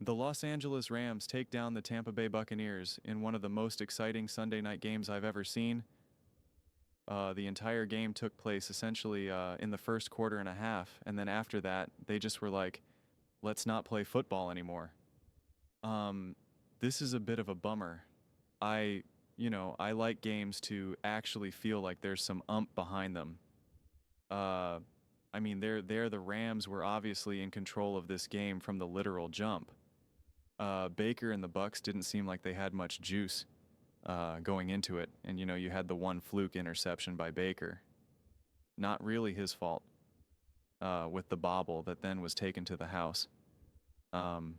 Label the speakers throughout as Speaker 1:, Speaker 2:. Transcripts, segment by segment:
Speaker 1: The Los Angeles Rams take down the Tampa Bay Buccaneers in one of the most exciting Sunday night games I've ever seen. The entire game took place essentially in the first quarter and a half, and then after that, they just were like, let's not play football anymore. Um, this is a bit of a bummer. I like games to actually feel like there's some behind them. Uh, I mean, the Rams were obviously in control of this game from the literal jump. Baker and the Bucks didn't seem like they had much juice going into it, and you had the one fluke interception by Baker. Not really his fault with the bobble that then was taken to the house. Um,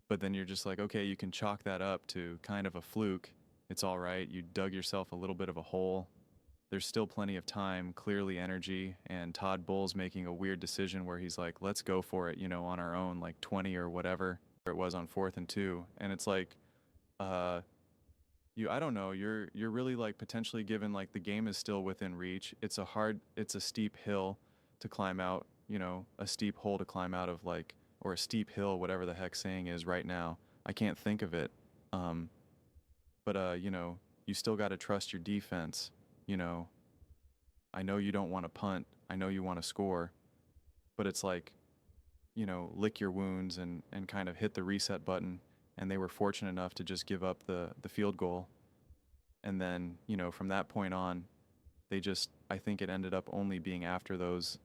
Speaker 1: but then you're just like, okay, you can chalk that up to kind of a fluke. It's all right. You dug yourself a little bit of a hole. There's still plenty of time, clearly energy, and Todd Bowles making a weird decision where he's like, let's go for it, on our own, like 20 or whatever it was on 4th and 2. And it's like, uh, I don't know, you're really like potentially given like the game is still within reach. It's a steep hill to climb out, a steep hole to climb out of, like, or a steep hill, whatever the heck saying is right now. I can't think of it. Um, but you still got to trust your defense. You know, I know you don't want to punt. I know you want to score, but it's like, lick your wounds and kind of hit the reset button. And they were fortunate enough to just give up the field goal. And then, from that point on, I think it ended up only being after those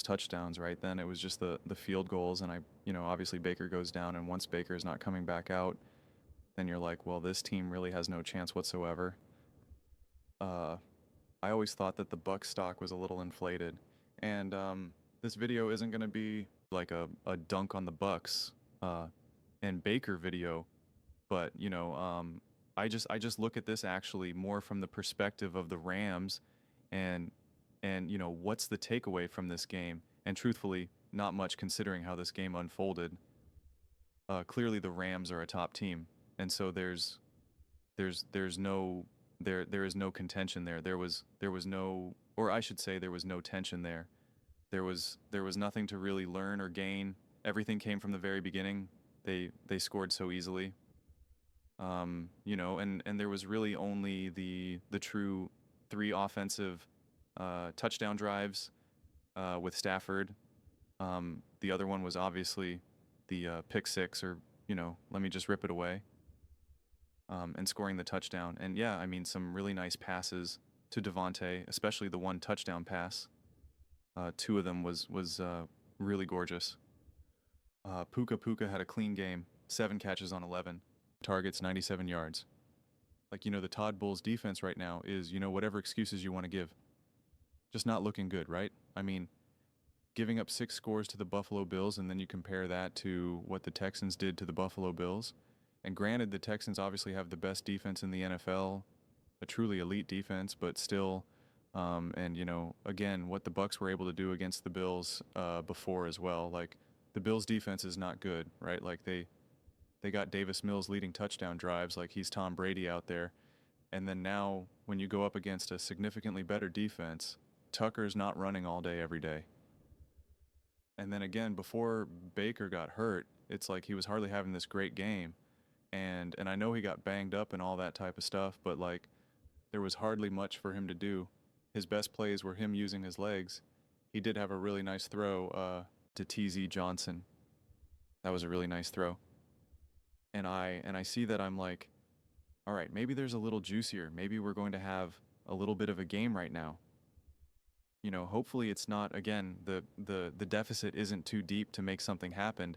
Speaker 1: touchdowns, right? Then it was just the field goals. And obviously Baker goes down. And once Baker is not coming back out, then you're like, well, this team really has no chance whatsoever. Uh, I always thought that the Buck stock was a little inflated. And this video isn't going to be like a dunk on the Bucks and Baker video, but I just look at this actually more from the perspective of the Rams and what's the takeaway from this game? And truthfully, not much considering how this game unfolded. Clearly the Rams are a top team, and so there's no there is no contention there. There was no, or I should say there was no tension there. There was nothing to really learn or gain. Everything came from the very beginning. They scored so easily. And there was really only the true three offensive touchdown drives with Stafford. The other one was obviously the pick six, or let me just rip it away, and scoring the touchdown. And yeah, I mean, some really nice passes to Devontae, especially the one touchdown pass. Two of them was really gorgeous. Puka had a clean game, 7 catches on 11 targets, 97 yards. Like, the Todd Bowles defense right now is, whatever excuses you want to give, just not looking good, right? I mean, giving up 6 scores to the Buffalo Bills, and then you compare that to what the Texans did to the Buffalo Bills. And granted, the Texans obviously have the best defense in the NFL, a truly elite defense, but still, and again, what the Bucks were able to do against the Bills before as well. Like, the Bills defense is not good, right? Like, they got Davis Mills leading touchdown drives like he's Tom Brady out there. And then now, when you go up against a significantly better defense, Tucker's not running all day every day. And then again, before Baker got hurt, it's like he was hardly having this great game. And I know he got banged up and all that type of stuff, but like, there was hardly much for him to do. His best plays were him using his legs. He did have a really nice throw to TZ Johnson. That was a really nice throw. And I see that, I'm like, all right, maybe there's a little juicier. Maybe we're going to have a little bit of a game right now. Hopefully it's not, again, the deficit isn't too deep to make something happen,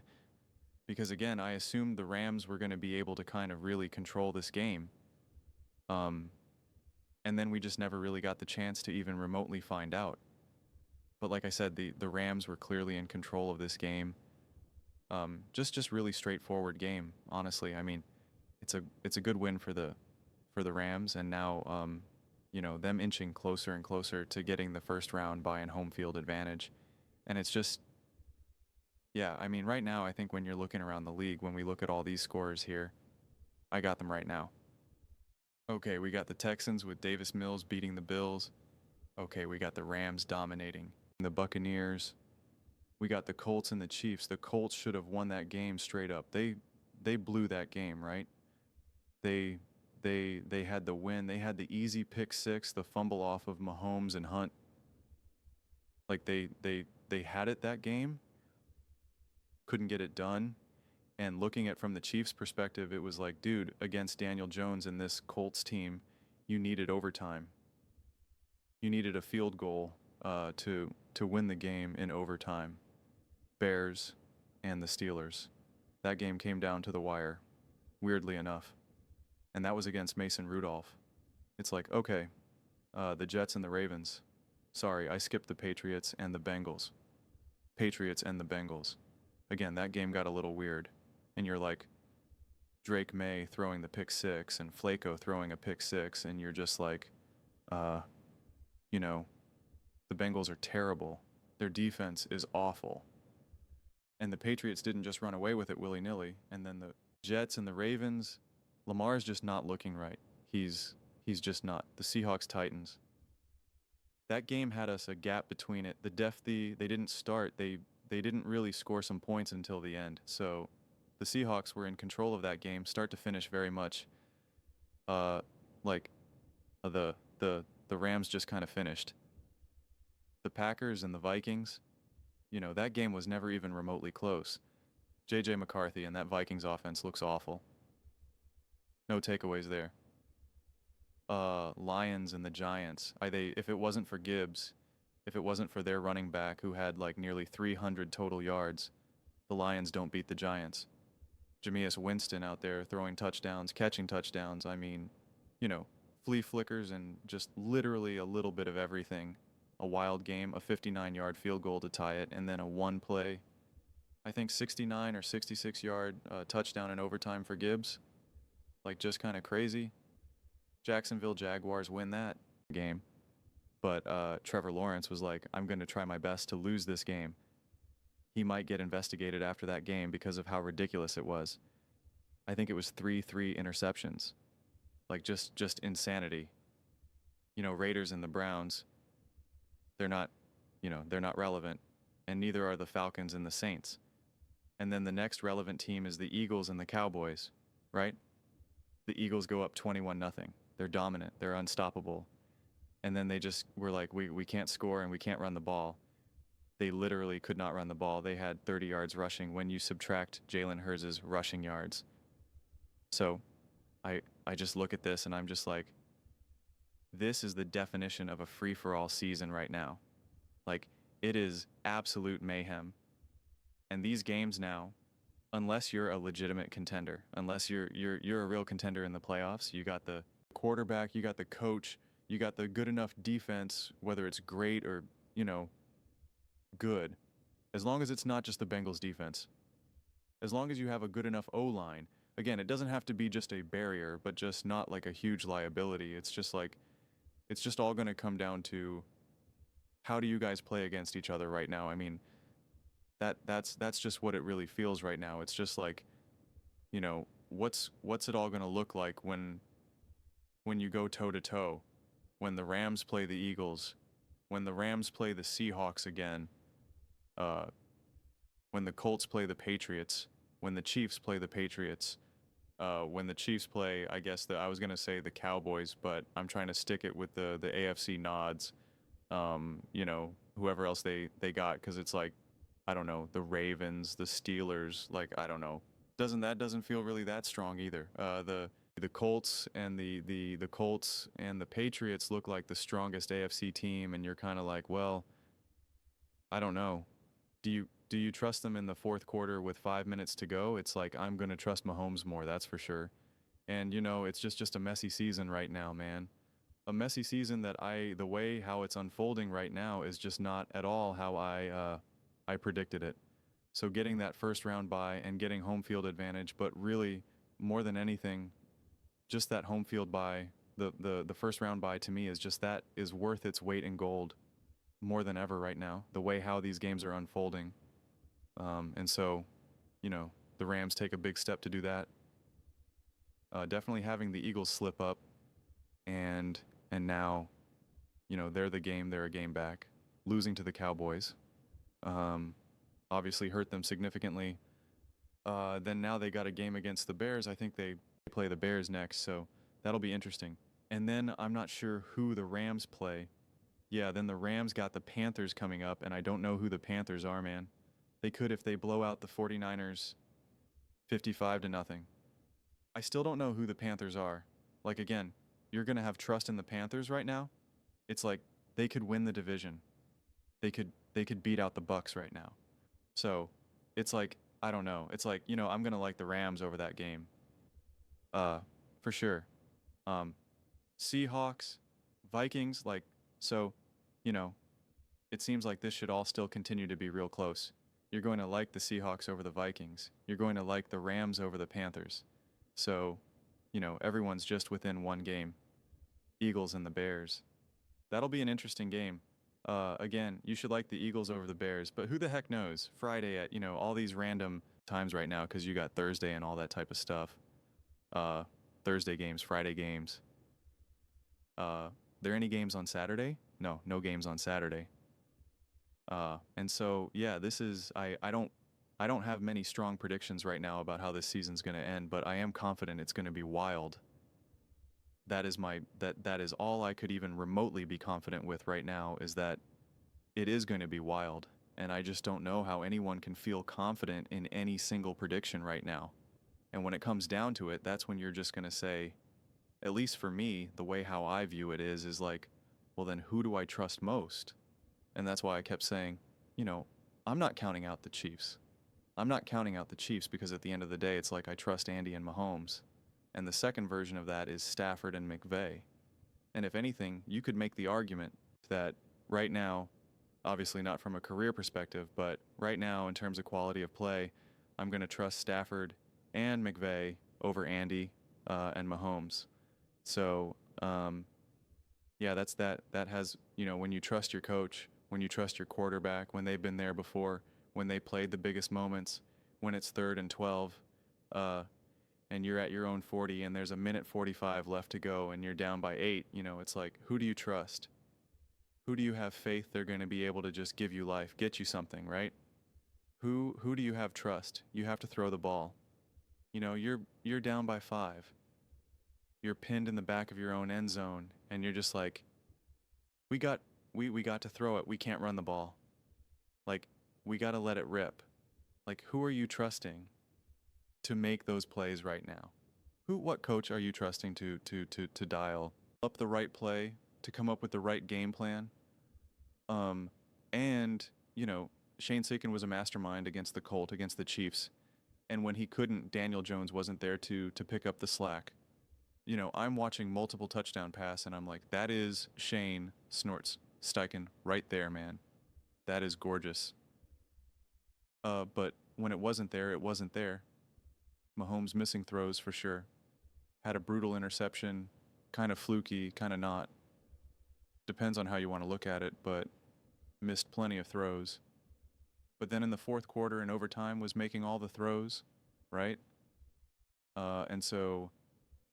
Speaker 1: because again, I assumed the Rams were going to be able to kind of really control this game. And then we just never really got the chance to even remotely find out. But like I said, the Rams were clearly in control of this game. Just really straightforward game, honestly. I mean, it's a good win for the Rams, and now them inching closer and closer to getting the first round bye and home field advantage. And it's just, yeah, I mean, right now I think when you're looking around the league, when we look at all these scores here, I got them right now. Okay, we got the Texans with Davis Mills beating the Bills. Okay, we got the Rams dominating the Buccaneers. We got the Colts and the Chiefs. The Colts should have won that game straight up. they blew that game, right? They they had the win. They had the easy pick six, the fumble off of Mahomes and Hunt. Like they had it that game, couldn't get it done. And looking at from the Chiefs' perspective, it was like, dude, against Daniel Jones and this Colts team, you needed overtime. You needed a field goal to win the game in overtime. Bears and the Steelers. That game came down to the wire, weirdly enough. And that was against Mason Rudolph. It's like, okay, the Jets and the Ravens. Sorry, I skipped the Patriots and the Bengals. Patriots and the Bengals. Again, that game got a little weird. And you're like, Drake May throwing the pick six and Flacco throwing a pick six, and you're just like, you know, the Bengals are terrible. Their defense is awful. And the Patriots didn't just run away with it willy-nilly. And then the Jets and the Ravens, Lamar's just not looking right. He's just not. The Seahawks Titans. That game had us a gap between it. They didn't start. They didn't really score some points until the end. So the Seahawks were in control of that game, start to finish, very much. Like the Rams just kind of finished. The Packers and the Vikings, that game was never even remotely close. J.J. McCarthy and that Vikings offense looks awful. No takeaways there. Lions and the Giants. If it wasn't for Gibbs, if it wasn't for their running back who had like nearly 300 total yards, the Lions don't beat the Giants. Jameis Winston out there throwing touchdowns, catching touchdowns. I mean, flea flickers and just literally a little bit of everything. A wild game, a 59-yard field goal to tie it, and then a one-play, I think 69 or 66-yard touchdown in overtime for Gibbs. Like, just kind of crazy. Jacksonville Jaguars win that game. But Trevor Lawrence was like, I'm going to try my best to lose this game. He might get investigated after that game because of how ridiculous it was. I think it was 3 interceptions. Like, just insanity. Raiders and the Browns, they're not relevant. And neither are the Falcons and the Saints. And then the next relevant team is the Eagles and the Cowboys, right? The Eagles go up 21-0. They're dominant. They're unstoppable. And then they just were like, we can't score and we can't run the ball. They literally could not run the ball. They had 30 yards rushing when you subtract Jalen Hurts' rushing yards. So I just look at this and I'm just like, this is the definition of a free-for-all season right now. Like, it is absolute mayhem. And these games now, unless you're a legitimate contender, unless you're a real contender in the playoffs, you got the quarterback, you got the coach, you got the good enough defense, whether it's great or, good. As long as it's not just the Bengals defense. As long as you have a good enough O-line. Again, it doesn't have to be just a barrier, but just not like a huge liability. It's just like, it's just all going to come down to how do you guys play against each other right now? I mean, that's just what it really feels right now. It's just like, what's it all going to look like when you go toe to toe, when the Rams play the Eagles, when the Rams play the Seahawks again, when the Colts play the Patriots, when the Chiefs play the Patriots, when the Chiefs play, I guess I was going to say the Cowboys, but I'm trying to stick it with the AFC nods, whoever else they got, because it's like, I don't know, the Ravens, the Steelers, like, I don't know. Doesn't feel really that strong either. The Colts and the Colts and the Patriots look like the strongest AFC team, and you're kind of like, well, I don't know. Do you trust them in the fourth quarter with 5 minutes to go? It's like, I'm going to trust Mahomes more, that's for sure. And, it's just a messy season right now, man. A messy season that the way how it's unfolding right now is just not at all how I predicted it. So getting that first round bye and getting home field advantage, but really, more than anything, just that home field bye, the first round bye to me is just that is worth its weight in gold more than ever right now, the way how these games are unfolding. And so, the Rams take a big step to do that. Definitely having the Eagles slip up and now, they're a game back. Losing to the Cowboys obviously hurt them significantly. Then now they got a game against the Bears. I think they play the Bears next, so that'll be interesting. And then I'm not sure who the Rams play. Yeah, then the Rams got the Panthers coming up, and I don't know who the Panthers are, man. They could if they blow out the 49ers 55 to nothing. I still don't know who the Panthers are. Like again, you're going to have trust in the Panthers right now. It's like they could win the division. They could beat out the Bucks right now. So, it's like I don't know. It's like, I'm going to like the Rams over that game. Uh for sure. Um Seahawks, Vikings, like, so, you know, it seems like this should all still continue to be real close. You're going to like the Seahawks over the Vikings. You're going to like the Rams over the Panthers. So, everyone's just within one game. Eagles and the Bears. That'll be an interesting game. Again, you should like the Eagles over the Bears, but who the heck knows? Friday at, all these random times right now because you got Thursday and all that type of stuff. Uh, Thursday games, Friday games. There any games on Saturday? No, no games on Saturday. And so yeah, this is I don't have many strong predictions right now about how this season's going to end, but I am confident it's going to be wild. That is all I could even remotely be confident with right now is that it is going to be wild, and I just don't know how anyone can feel confident in any single prediction right now. And when it comes down to it, that's when you're just going to say, at least for me, the way how I view it is like, well then who do I trust most? And that's why I kept saying, you know, I'm not counting out the Chiefs. I'm not counting out the Chiefs because at the end of the day, it's like I trust Andy and Mahomes. And the second version of that is Stafford and McVay. And if anything, you could make the argument that right now, obviously not from a career perspective, but right now in terms of quality of play, I'm going to trust Stafford and McVay over Andy and Mahomes. So, yeah, that's that. That has, when you trust your coach, when you trust your quarterback, when they've been there before, when they played the biggest moments, when it's 3rd and 12, uh, and you're at your own 40 and there's a minute 45 left to go and you're down by 8, it's like, who do you trust? Who do you have faith they're going to be able to just give you life, get you something, right? Who do you have trust? You have to throw the ball. You're down by 5. You're pinned in the back of your own end zone and you're just like, we got we got to throw it. We can't run the ball. Like, we got to let it rip. Like, who are you trusting to make those plays right now? What coach are you trusting to dial up the right play, to come up with the right game plan? And, Shane Seiken was a mastermind against the Colt, against the Chiefs. And when he couldn't, Daniel Jones wasn't there to pick up the slack. I'm watching multiple touchdown pass and I'm like, that is Shane Snorts Steichen right there, man. That is gorgeous. But when it wasn't there, it wasn't there. Mahomes missing throws for sure. Had a brutal interception, kind of fluky, kind of not. Depends on how you want to look at it, but missed plenty of throws. But then in the fourth quarter and overtime was making all the throws, right? And so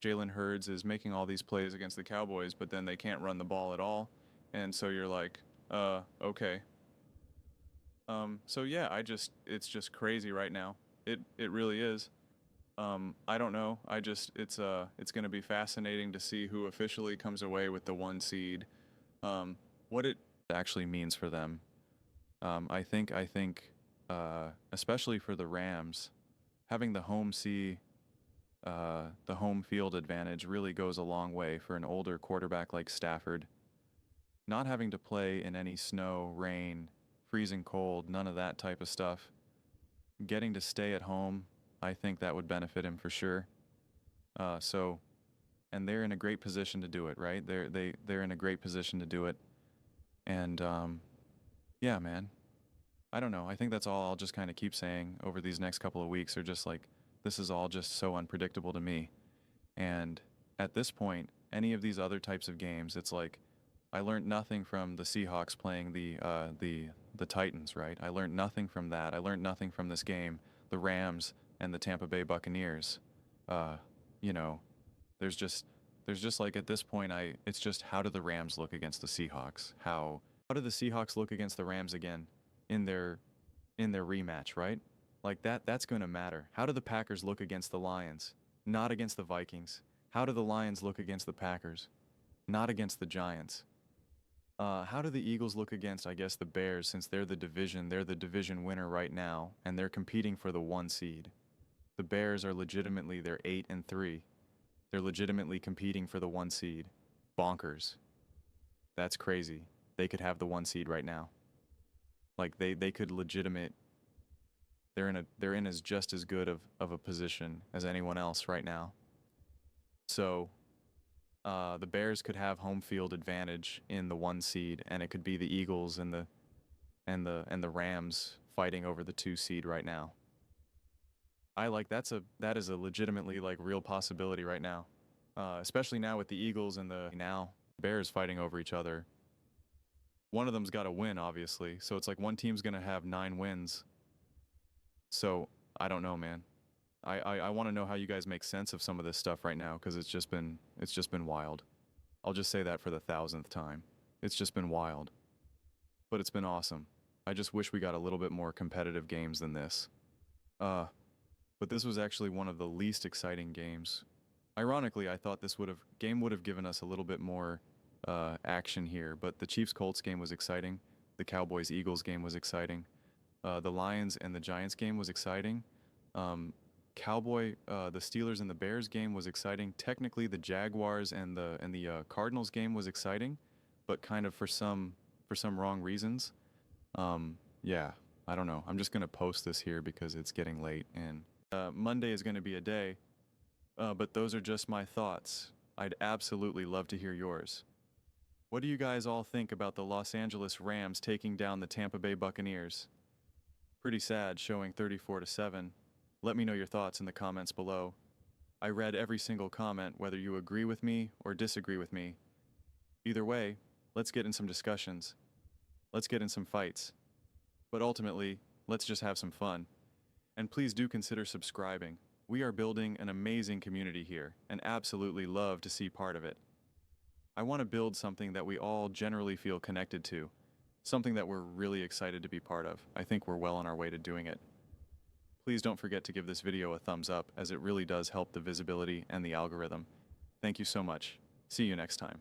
Speaker 1: Jalen Hurts is making all these plays against the Cowboys, but then they can't run the ball at all. And so you're like, okay. So yeah, it's just crazy right now. It really is. I don't know. It's going to be fascinating to see who officially comes away with the 1 seed. What it actually means for them. I think, especially for the Rams, having the the home field advantage really goes a long way for an older quarterback like Stafford. Not having to play in any snow, rain, freezing cold, none of that type of stuff. Getting to stay at home, I think that would benefit him for sure. And they're in a great position to do it, right? They're in a great position to do it. And yeah, man. I don't know. I think that's all I'll just kind of keep saying over these next couple of weeks are just like, this is all just so unpredictable to me. And at this point, any of these other types of games, it's like, I learned nothing from the Seahawks playing the Titans, right? I learned nothing from that. I learned nothing from this game, the Rams and the Tampa Bay Buccaneers. You know, there's just like at this point, it's just how do the Rams look against the Seahawks? How do the Seahawks look against the Rams again in their rematch, right? Like that's going to matter. How do the Packers look against the Lions? Not against the Vikings. How do the Lions look against the Packers? Not against the Giants. How do the Eagles look against, I guess, the Bears, since they're the division winner right now, and they're competing for the 1 seed. The Bears are legitimately, they're 8-3. They're legitimately competing for the 1 seed. Bonkers. That's crazy. They could have the 1 seed right now. Like they could legitimate. They're in as just as good of a position as anyone else right now. So the Bears could have home field advantage in the 1 seed, and it could be the Eagles and the Rams fighting over the 2 seed right now. That is a legitimately like real possibility right now, especially now with the Eagles and the Bears fighting over each other. One of them's got to win, obviously, so it's like one team's gonna have 9 wins. So I don't know, man. I want to know how you guys make sense of some of this stuff right now, because it's just been wild. I'll just say that for the 1000th time. It's just been wild, but it's been awesome. I just wish we got a little bit more competitive games than this. But this was actually one of the least exciting games. Ironically, I thought this would have given us a little bit more action here, but the Chiefs-Colts game was exciting. The Cowboys-Eagles game was exciting. The Lions and the Giants game was exciting. The Steelers and the Bears game was exciting. Technically, the Jaguars and the Cardinals game was exciting, but kind of for some wrong reasons. Yeah, I don't know. I'm just gonna post this here because it's getting late, and Monday is gonna be a day. But those are just my thoughts. I'd absolutely love to hear yours. What do you guys all think about the Los Angeles Rams taking down the Tampa Bay Buccaneers? Pretty sad, showing 34-7. Let me know your thoughts in the comments below. I read every single comment, whether you agree with me or disagree with me. Either way, let's get in some discussions. Let's get in some fights. But ultimately, let's just have some fun. And please do consider subscribing. We are building an amazing community here, and absolutely love to see part of it. I want to build something that we all generally feel connected to. Something that we're really excited to be part of. I think we're well on our way to doing it. Please don't forget to give this video a thumbs up, as it really does help the visibility and the algorithm. Thank you so much. See you next time.